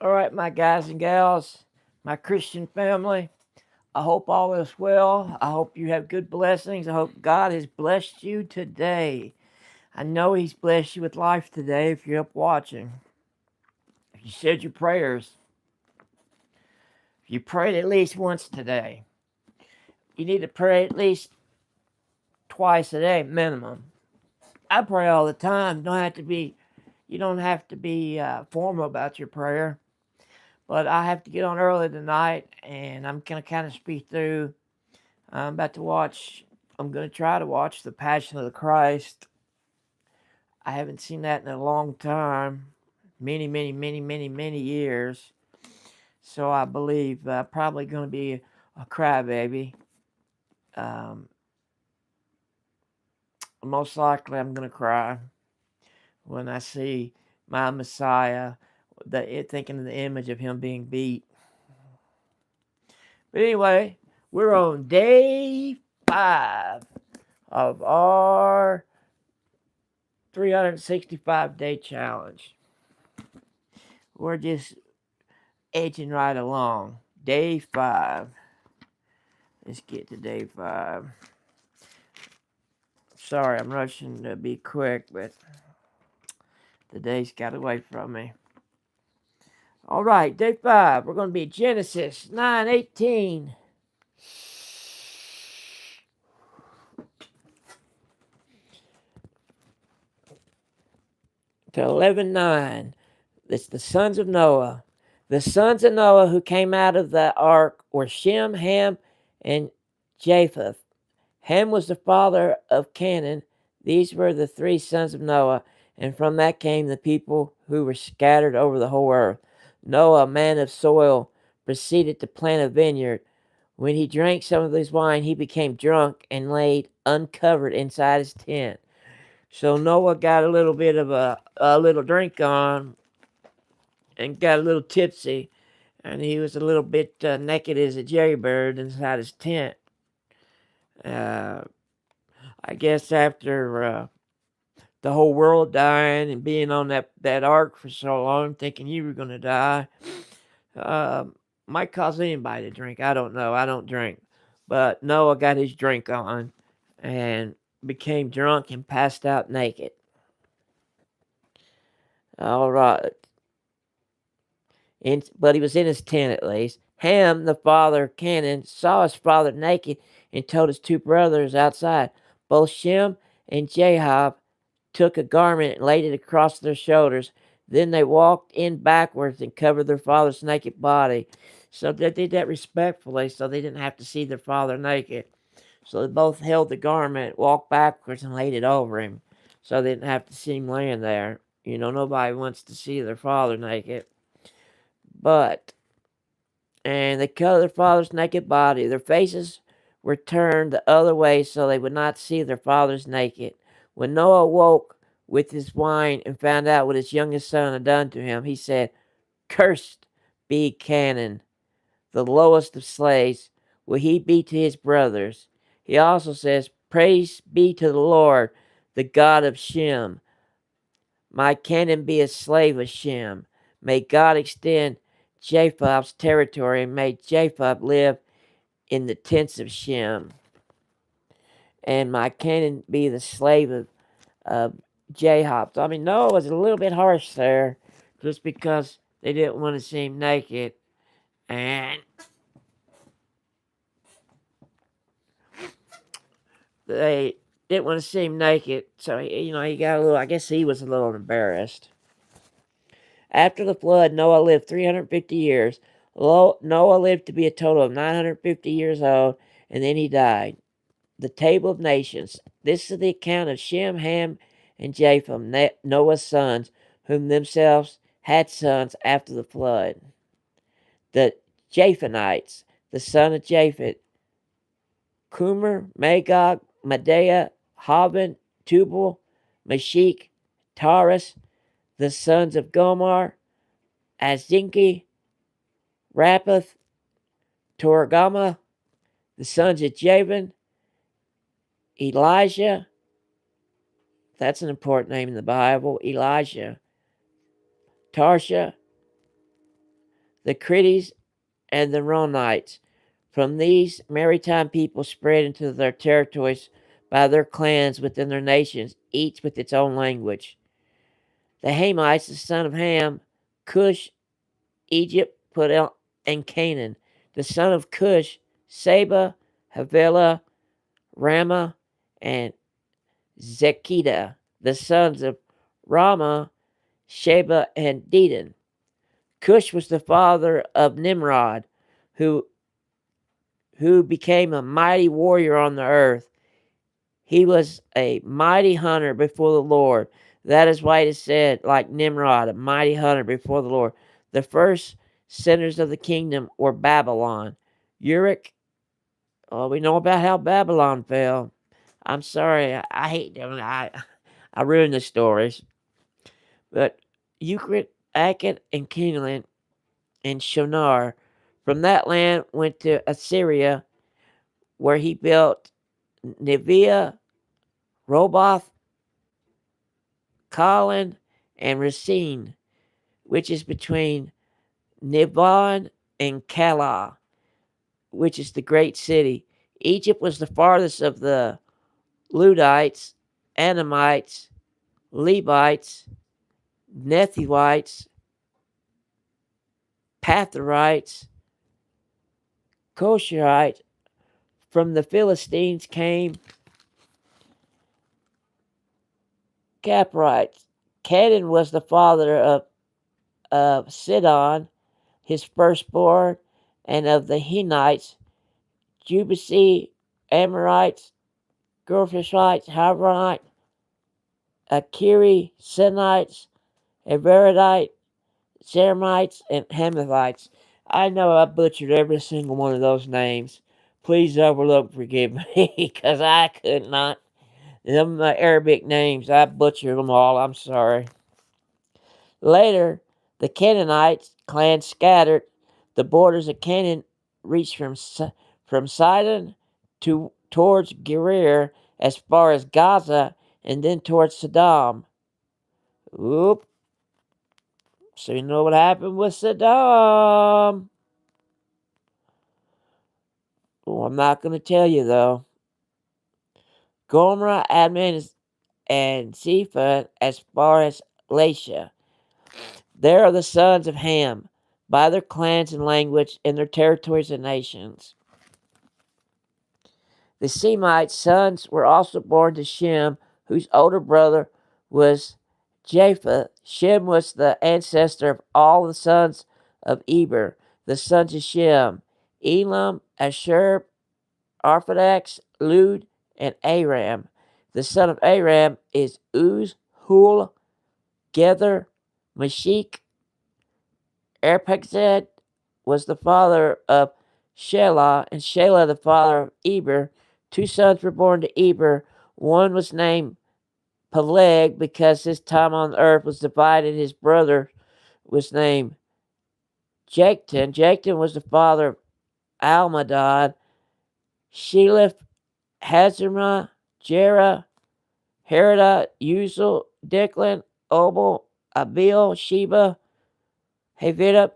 All right, my guys and gals, my Christian family, I hope all is well. I hope you have good blessings. I hope God has blessed you today. I know He's blessed you with life today if you're up watching. If you said your prayers, if you prayed at least once today, you need to pray at least twice a day minimum. I pray all the time. You don't have to be formal about your prayer. But I have to get on early tonight, and I'm going to kind of speed through. I'm going to try to watch The Passion of the Christ. I haven't seen that in a long time, many years. So I believe probably going to be a crybaby. Um, Most likely I'm going to cry when I see my Messiah, thinking of the image of him being beat. But anyway, we're on day 5 of our 365-day challenge. We're just edging right along. Day 5. Let's get to day 5. Sorry, I'm rushing to be quick, but the day's got away from me. All right, day 5. We're going to be Genesis 9:18. To 11:9. It's the sons of Noah. The sons of Noah who came out of the ark were Shem, Ham, and Japheth. Ham was the father of Canaan. These were the 3 sons of Noah, and from that came the people who were scattered over the whole earth. Noah, a man of soil, proceeded to plant a vineyard. When he drank some of his wine, he became drunk and laid uncovered inside his tent. So Noah got a little bit of a little drink on and got a little tipsy, and he was a little bit naked as a jaybird inside his tent. Uh, I guess after the whole world dying and being on that ark for so long, thinking you were going to die, uh, might cause anybody to drink. I don't know. I don't drink. But Noah got his drink on and became drunk and passed out naked. All right. But he was in his tent at least. Ham, the father of Canaan, saw his father naked and told his 2 brothers outside. Both Shem and Japheth took a garment and laid it across their shoulders. Then they walked in backwards and covered their father's naked body. So they did that respectfully so they didn't have to see their father naked. So they both held the garment, walked backwards, and laid it over him so they didn't have to see him laying there. You know, nobody wants to see their father naked. And they covered their father's naked body. Their faces were turned the other way so they would not see their father's naked. When Noah awoke with his wine and found out what his youngest son had done to him, he said, "Cursed be Canaan, the lowest of slaves, will he be to his brothers." He also says, "Praise be to the Lord, the God of Shem. May Canaan be a slave of Shem. May God extend Japheth's territory, and may Japheth live in the tents of Shem. And my Canaan be the slave of Japheth." I mean, Noah was a little bit harsh there, just because they didn't want to see him naked, and they didn't want to see him naked. So he got a little. I guess he was a little embarrassed. After the flood, Noah lived 350 years. Noah lived to be a total of 950 years old, and then he died. The table of nations. This is the account of Shem, Ham, and Japheth, Noah's sons, whom themselves had sons after the flood. The Japhethite, the son of Japheth, Cumer, Magog, Medea, Havan, Tubal, Meshech, Taurus, the sons of Gomer, Azinki, Raphath, Torgama, the sons of Javan, Elijah, that's an important name in the Bible, Elijah, Tarsha, the Cretes, and the Ronites. From these maritime people spread into their territories by their clans within their nations, each with its own language. The Hamites, the son of Ham, Cush, Egypt, put out, and Canaan. The son of Cush, Seba, Havilah, Ramah, and Zekidah. The sons of Ramah, Sheba, and Dedan. Cush was the father of Nimrod, who became a mighty warrior on the earth. He was a mighty hunter before the Lord. That is why it is said, like Nimrod, a mighty hunter before the Lord. The first centers of the kingdom were Babylon. Uruk, oh, we know about how Babylon fell. I'm sorry, I hate them. I ruin the stories. But Eucrit, Akkad, and Canaan, and Shinar from that land went to Assyria, where he built Neviah, Roboth, Colin, and Racine, which is between Nibon and Calah, which is the great city. Egypt was the farthest of the Ludites, Anamites, Levites, Nethites, Patharites, Kosharites. From the Philistines came Caprites. Canaan was the father of Sidon, his firstborn, and of the Henites, Jebusite, Amorites, Girgashites, Havonites, Akiri, Sinites, Everidite, Ceramites, and Hamathites. I know I butchered every single one of those names. Please overlook, forgive me, because I could not. Them Arabic names, I butchered them all. I'm sorry. Later, the Canaanites clan scattered. The borders of Canaan reached from Sidon towards Gerar as far as Gaza and then towards Sodom. Oop. So you know what happened with Sodom? Well, I'm not going to tell you though. Gomorrah, Admon, and Sepha as far as Lasha. There are the sons of Ham, by their clans and language, and their territories and nations. The Semites' sons were also born to Shem, whose older brother was Japheth. Shem was the ancestor of all the sons of Eber, the sons of Shem: Elam, Ashur, Arphaxad, Lud, and Aram. The son of Aram is Uz, Hul, Gether, Mashik. Arphaxad was the father of Shelah, and Shelah the father of Eber. Two sons were born to Eber. One was named Peleg because his time on earth was divided. His brother was named Joktan. Joktan was the father of Almadad, Sheleph, Hazarmah, Jerah, Herida, Uzal, Declan, Obal, Abil, Sheba, Havida,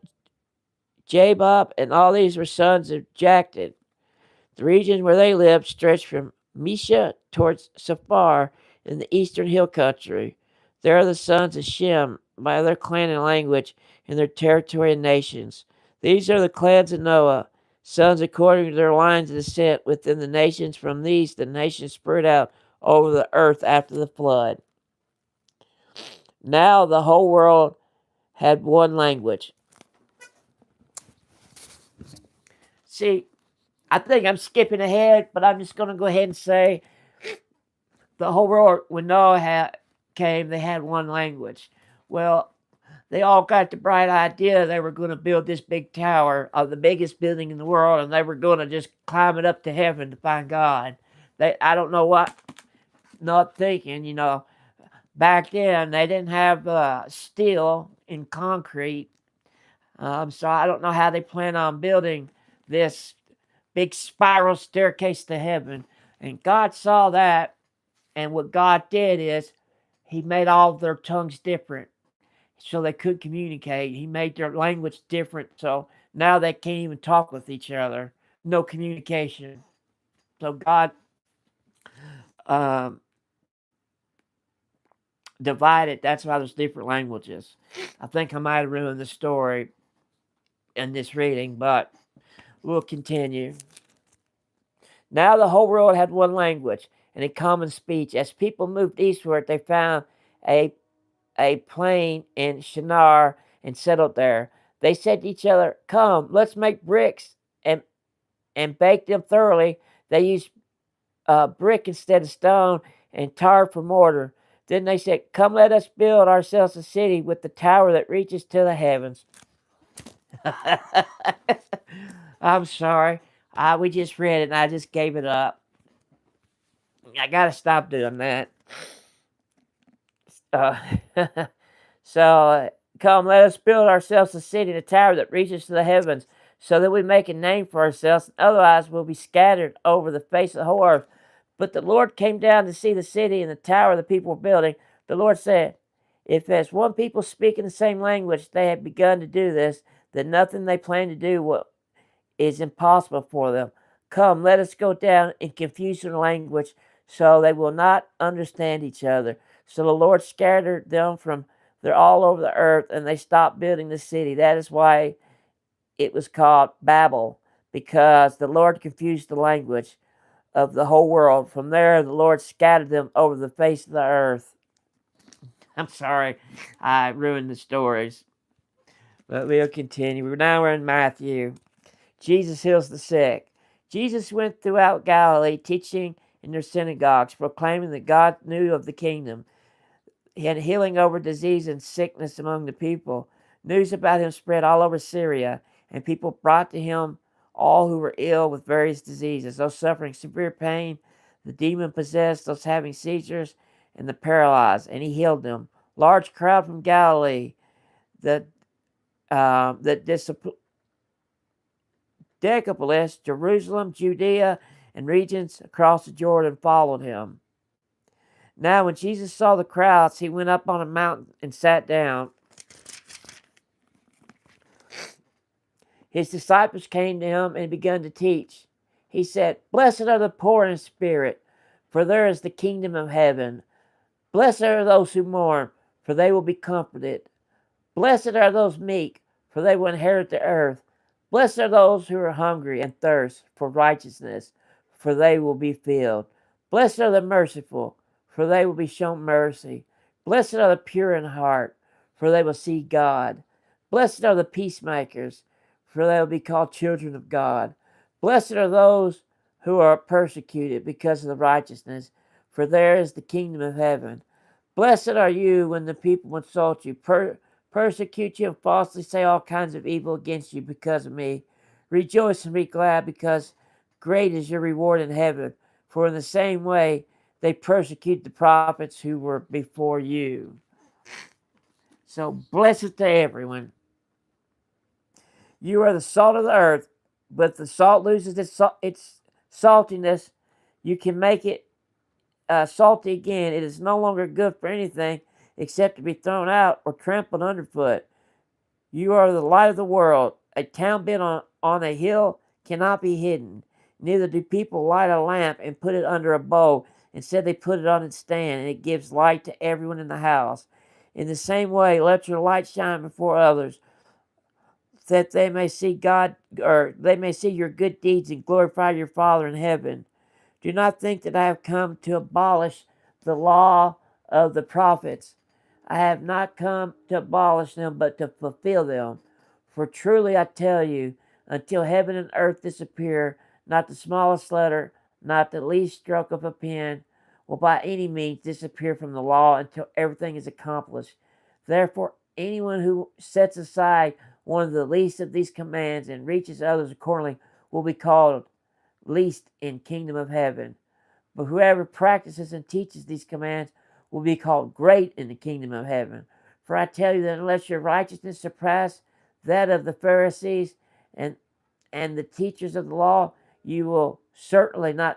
Jabob, and all these were sons of Joktan. The region where they lived stretched from Mesha towards Sephar in the eastern hill country. There are the sons of Shem by their clan and language and their territory and nations. These are the clans of Noah, sons according to their lines of descent within the nations. From these, the nations spread out over the earth after the flood. Now the whole world had one language. See, I think I'm skipping ahead, but I'm just going to go ahead and say the whole world, when Noah came, they had one language. Well, they all got the bright idea they were going to build this big tower of the biggest building in the world, and they were going to just climb it up to heaven to find God. I don't know what, not thinking, back then they didn't have steel and concrete. So I don't know how they plan on building this big spiral staircase to heaven. And God saw that, and what God did is He made all of their tongues different. so they could communicate. He made their language different, so now they can't even talk with each other. No communication. So God um, divided. That's why there's different languages. I think I might have ruined the story in this reading, but we'll continue. Now the whole world had one language and a common speech. As people moved eastward, they found a, a plain in Shinar and settled there. They said to each other, "Come, let's make bricks and bake them thoroughly." They used brick instead of stone and tar for mortar. Then they said, "Come, let us build ourselves a city with the tower that reaches to the heavens." I'm sorry. We just read it and I just gave it up. I gotta stop doing that. Uh, so, come, let us build ourselves a city, a tower that reaches to the heavens, so that we make a name for ourselves, and otherwise we'll be scattered over the face of the whole earth. But the Lord came down to see the city and the tower the people were building. The Lord said, "If as one people speaking the same language they have begun to do this, then nothing they plan to do is impossible for them. Come, let us go down and confuse their language, so they will not understand each other." So the Lord scattered them from they're all over the earth, and they stopped building the city. That is why it was called Babel, because the Lord confused the language of the whole world. From there, the Lord scattered them over the face of the earth. I'm sorry, I ruined the stories, but we'll continue. Now we're in Matthew. Jesus heals the sick. Jesus went throughout Galilee, teaching in their synagogues, proclaiming that God knew of the kingdom, and healing over disease and sickness among the people. News about him spread all over Syria, and people brought to him all who were ill with various diseases, those suffering severe pain, the demon-possessed, those having seizures, and the paralyzed, and he healed them. Large crowd from Galilee, the Decapolis, Jerusalem, Judea, and regions across the Jordan followed him. Now, when Jesus saw the crowds, he went up on a mountain and sat down. His disciples came to him and began to teach. He said, "Blessed are the poor in spirit, for there is the kingdom of heaven. Blessed are those who mourn, for they will be comforted. Blessed are those meek, for they will inherit the earth. Blessed are those who are hungry and thirst for righteousness, for they will be filled. Blessed are the merciful, for they will be shown mercy. Blessed are the pure in heart, for they will see God. Blessed are the peacemakers, for they will be called children of God. Blessed are those who are persecuted because of the righteousness, for there is the kingdom of heaven. Blessed are you when the people insult you, persecute you, and falsely say all kinds of evil against you because of me. Rejoice and be glad, because great is your reward in heaven. For in the same way they persecute the prophets who were before you." So blessed to everyone. You are the salt of the earth, but if the salt loses its saltiness, you can make it salty again. It is no longer good for anything except to be thrown out or trampled underfoot. You are the light of the world. A town built on a hill cannot be hidden. Neither do people light a lamp and put it under a bowl. Instead, they put it on its stand, and it gives light to everyone in the house. In the same way, let your light shine before others, that they may see your good deeds and glorify your Father in heaven. Do not think that I have come to abolish the law of the prophets. I have not come to abolish them, but to fulfill them. For truly I tell you, until heaven and earth disappear, not the smallest letter, not the least stroke of a pen, will by any means disappear from the law until everything is accomplished. Therefore, anyone who sets aside one of the least of these commands and reaches others accordingly will be called least in kingdom of heaven. But whoever practices and teaches these commands will be called great in the kingdom of heaven. For I tell you that unless your righteousness surpass that of the Pharisees and the teachers of the law, you will certainly not